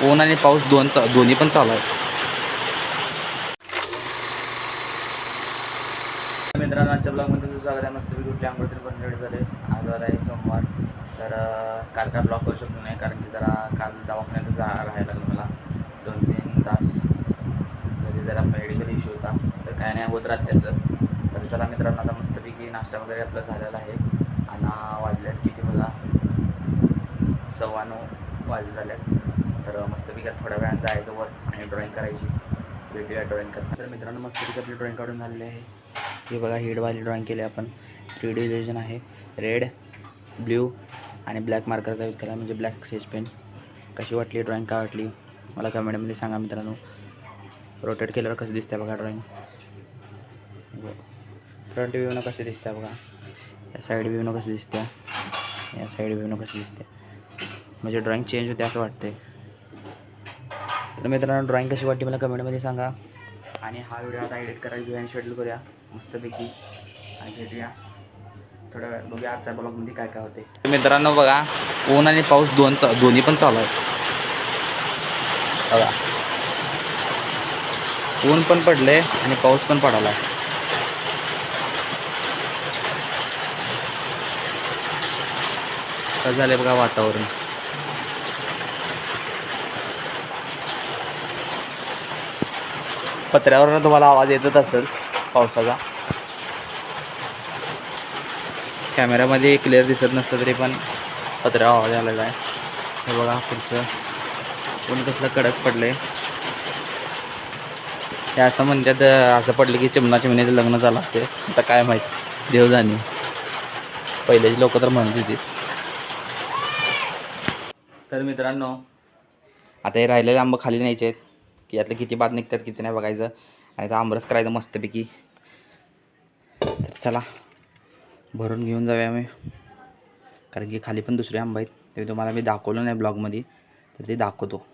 ऊन आणि पाऊस दोन्ही पण चालू आहे. मित्रांनो, आजच्या ब्लॉगमध्ये तुमचं स्वागत आहे. मस्तपैकी कुठल्या आंघोळ तरी पण रेडी झाले. आज आहे सोमवार, तर काल काय ब्लॉग करू शकलो नाही कारण की जरा काल दवाखान्यात राहायला लागलं मला 2-3 तास. तरी जरा मेडिकल इश्यू होता, तर काय नाही होत राहते असं. तर चला मित्रांनो, आता मस्तपैकी नाश्ता वगैरे आपला झालेला आहे आणि वाजल्यात किती बघा 9:15 वाजले झाल्यात. तर मस्तपैकी थोड्या वेळात जायचं वर आणि ड्रॉईंग करायची. वेगवेगळ्या ड्रॉईंग करतात. तर मित्रांनो, मस्तपैकी आपली ड्रॉईंग काढून झालेली आहे. हे बघा, हेडवाली ड्रॉईंग केली आपण. 3D इरेजन आहे. रेड, ब्ल्यू आणि ब्लॅक मार्करचा यूज केला, म्हणजे ब्लॅक स्केच पेन. कशी वाटली ड्रॉईंग, काय वाटली मला कमेंटमध्ये सांगा मित्रांनो. रोटेट केल्यावर कसं दिसतं बघा ड्रॉईंग. फ्रंट व्ह्यूनं कसं दिसतं बघा, या साईड व्ह्यूनं कसं दिसतं, या साईड व्ह्यूनं कसं दिसते, म्हणजे ड्रॉईंग चेंज होते असं वाटते. तर मित्रांनो, ड्रॉईंग कशी वाटली मला कमेंटमध्ये सांगा. आणि हा व्हिडिओ आता एडिट करायला घेऊया आणि शेड्यूल करूया मस्तपैकी आणि भेटूया थोड्या वेळ. बघूया आजच्या ब्लॉगमध्ये काय काय होते. मित्रांनो बघा, ऊन आणि पाऊस दोन्ही पण चालू आहे बघा. ऊन पण पडले आणि पाऊस पण पडाला. कसं झालंय बघा वातावरण. पत्र्यावरून तुम्हाला आवाज येतच असेल पावसाचा. कॅमेऱ्यामध्ये क्लिअर दिसत नसलं तरी पण पत्र्यावर आवाज आलेला आहे. हे बघा पुढचं ऊन कसलं कडक पडले. हे असं म्हणतात, असं पडलं की चिमणा चिमणीचं लग्न झालं असते. आता काय माहीत, देव जाणे. पहिलेची लोक तर म्हणत होती. तर मित्रांनो, आता हे राहिलेले आंबं खाली न्यायचे आहेत की यातले किती बाद निघतात किती नाही बघायचं आणि आता आंबरस करायचं मस्तपैकी. तर चला भरून घेऊन जाऊया आम्ही, कारण की खाली पण दुसरे आंबे आहेत. ते तुम्हाला मी दाखवलं नाही ब्लॉगमध्ये, तर ते दाखवतो.